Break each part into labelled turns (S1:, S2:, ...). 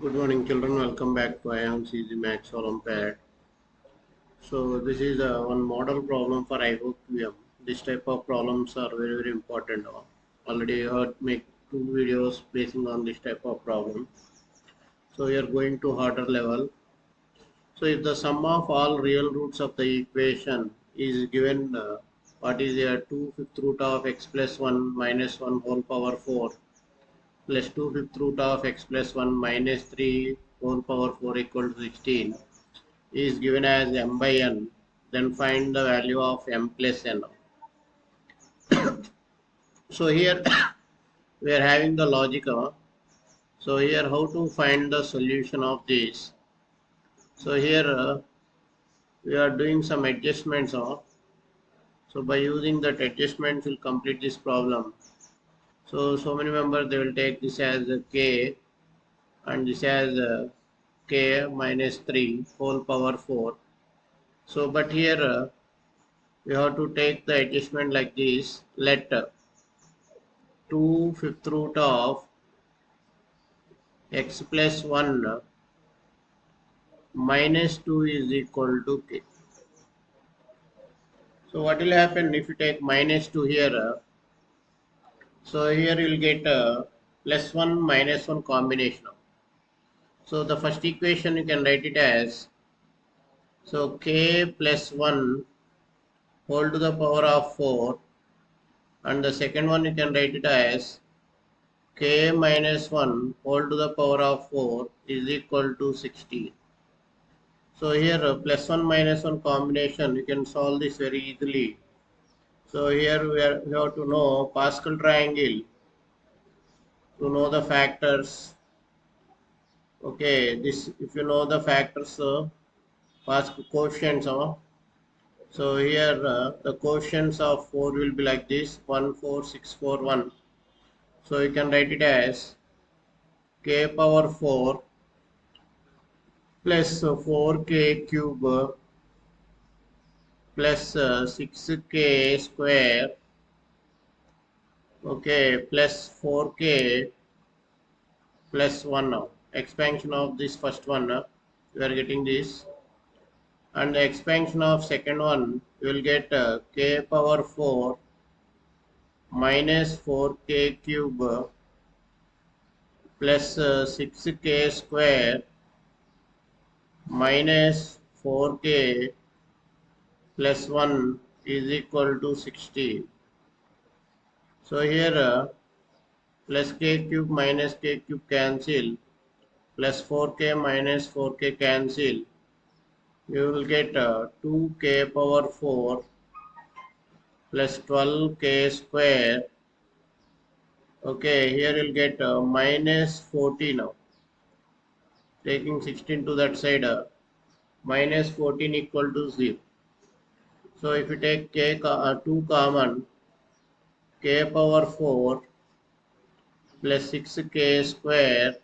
S1: Good morning, children. Welcome back to Ayaans Max Olympiad. So this is one model problem for IOQM. This type of problems are very important. Already I heard make two videos basing on this type of problem. So we are going to harder level. So if the sum of all real roots of the equation is given, what is here 2/5 root of x plus 1 minus 1 whole power 4 plus 2/5 root of x plus 1 minus 3 whole power 4 equal to 16 is given as m by n, then find the value of m plus n. So here we are having the logic. So here how to find the solution of this. So here we are doing some adjustments. So by using that adjustments we'll complete this problem. So many members they will take this as k and this as k minus 3 whole power 4. So but here we have to take the adjustment like this. Let 2/5 root of x plus 1 minus 2 is equal to k. So what will happen if you take minus 2 here? So here you will get plus 1 minus 1 combination. So the first equation you can write it as, so k plus 1 whole to the power of 4, and the second one you can write it as k minus 1 whole to the power of 4 is equal to 16. So here plus 1 minus 1 combination, you can solve this very easily. So here we have to know Pascal triangle to know the factors. Okay, this if you know the factors, Pascal coefficients. So here the coefficients of 4 will be like this: 1, 4, 6, 4, 1. So you can write it as k power 4 plus 4k cube plus 6k square, okay, plus 4k plus 1 now. Expansion of this first one, we are getting this, and the expansion of second one you will get k power 4 minus 4k cube plus 6k square minus 4k plus 1 is equal to 16. So here plus k cube minus k cube cancel, plus 4k minus 4k cancel, you will get 2k power 4 plus 12k square. Okay, here you'll get minus 40 now. Taking 16 to that side, minus 14 equal to 0. So if you take 2 common, k power 4 plus 6k square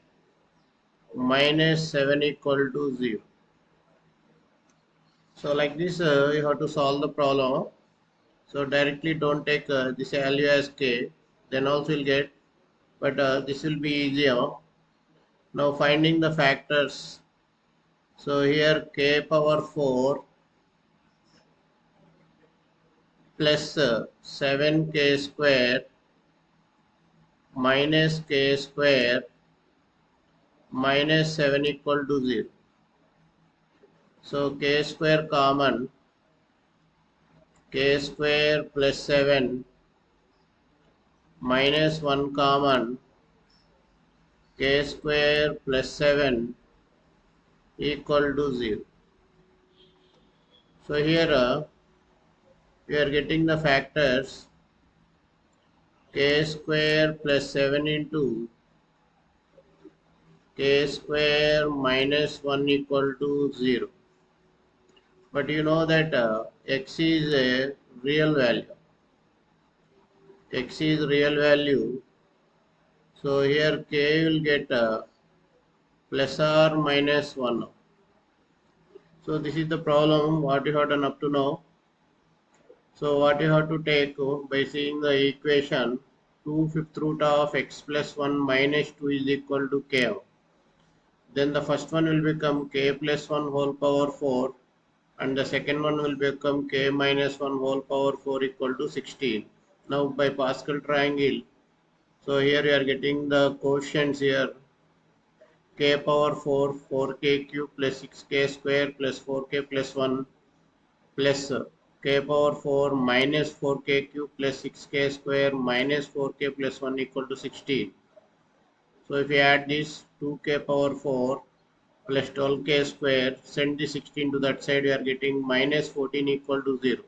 S1: minus 7 equal to 0. So like this you have to solve the problem. So directly don't take this value as k, then also you'll get, but this will be easier. Now finding the factors. So here k power 4 plus 7k square minus k square minus 7 equal to 0. So k square common, k square plus 7 minus 1 common, k square plus 7 equal to 0. So here we are getting the factors k square plus 7 into k square minus 1 equal to 0. But you know that x is a real value. X is real value. So here k will get plus or minus 1. So this is the problem what you have done up to now. So what you have to take by seeing the equation 2/5 root of x plus 1 minus 2 is equal to k. then the first one will become k plus 1 whole power 4, and the second one will become k minus 1 whole power 4 equal to 16. Now by Pascal triangle, so here you are getting the quotients here, k power 4, 4k cube plus 6k square plus 4k plus 1 plus k power 4 minus 4k cube plus 6k square minus 4k plus 1 equal to 16. So if you add this 2k power 4 plus 12k square, send the 16 to that side, you are getting minus 14 equal to 0.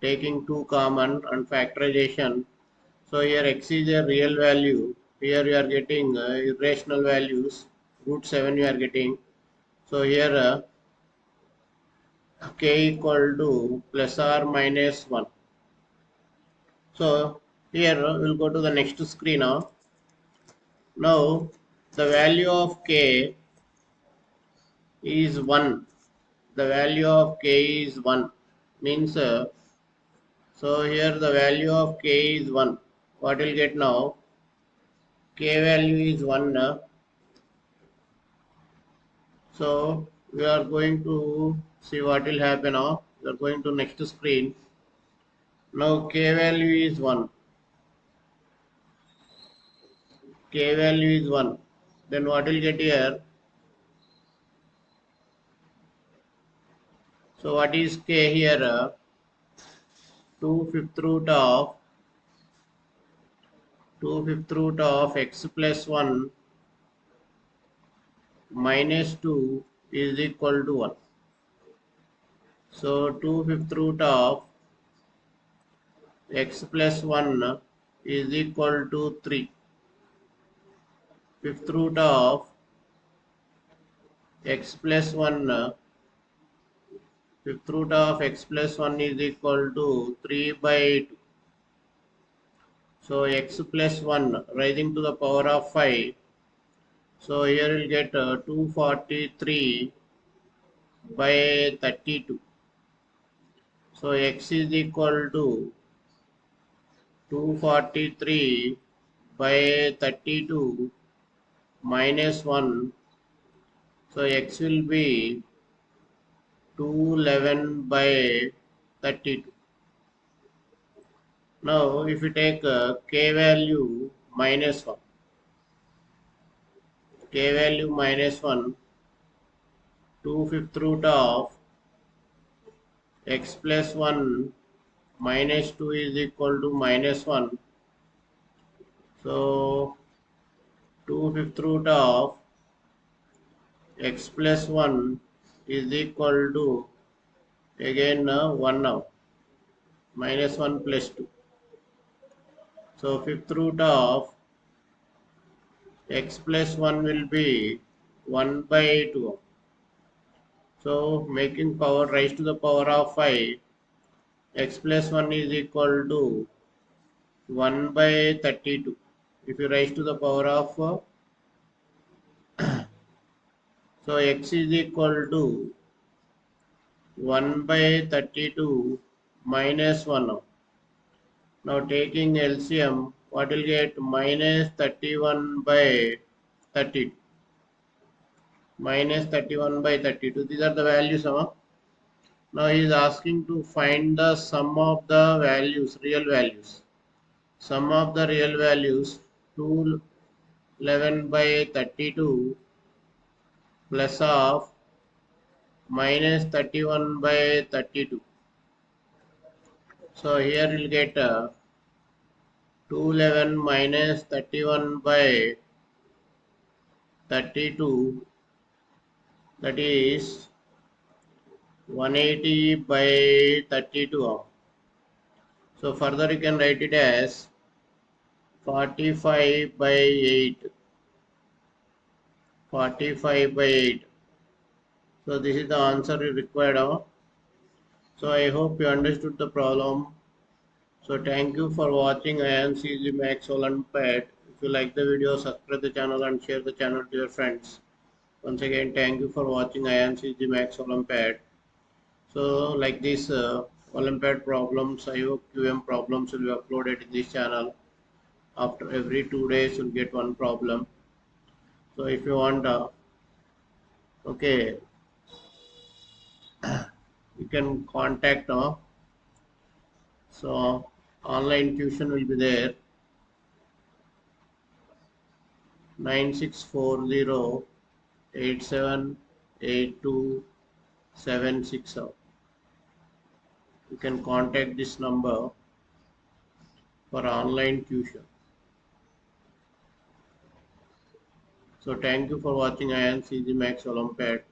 S1: Taking 2 common and factorization. So here x is a real value. Here you are getting irrational values. Root 7 you are getting. So here k equal to plus or minus 1. So here we'll go to the next screen now. Now the value of k is 1. The value of k is 1 means so here the value of k is 1. What will get now? K value is 1. So we are going to see what will happen now. We are going to next screen. Now k value is 1. K value is 1. Then what will get here? So what is k here? 2 fifth root of x plus 1 minus 2 is equal to 1. So 2 fifth root of x plus 1 is equal to 3. Fifth root of x plus 1, fifth root of x plus 1 is equal to 3 by 2. So x plus 1 rising to the power of 5. So here we'll get 243 by 32. So x is equal to 243 by 32 minus 1. So x will be 211 by 32. Now if you take k value minus 1, k value minus 1, 2 fifth root of x plus 1 minus 2 is equal to minus 1. So 2 fifth root of x plus 1 is equal to again 1 now, minus 1 plus 2. So fifth root of x plus 1 will be 1 by 2. So making power raised to the power of 5, x plus 1 is equal to 1 by 32. If you raise to the power of so x is equal to 1 by 32 minus 1. Now taking LCM, what will get? Minus 31 by 32. Minus 31 by 32. These are the values. Now he is asking to find the sum of the values, real values. Sum of the real values, 211 by 32 plus of minus 31 by 32. So here we'll get 211 minus 31 by 32, that is 180 by 32. So further you can write it as 45 by 8. 45 by 8. So this is the answer you required. So I hope you understood the problem. So thank you for watching Ayaans Max Olympiad. If you like the video, subscribe the channel and share the channel to your friends. Once again, thank you for watching Ayaans Max Olympiad. So like this Olympiad problems, IOQM problems will be uploaded in this channel. After every 2 days, you'll get one problem. So if you want Okay, you can contact. So online tuition will be there. 9640878277. You can contact this number for online tuition. So thank you for watching IOQM Max Olympiad.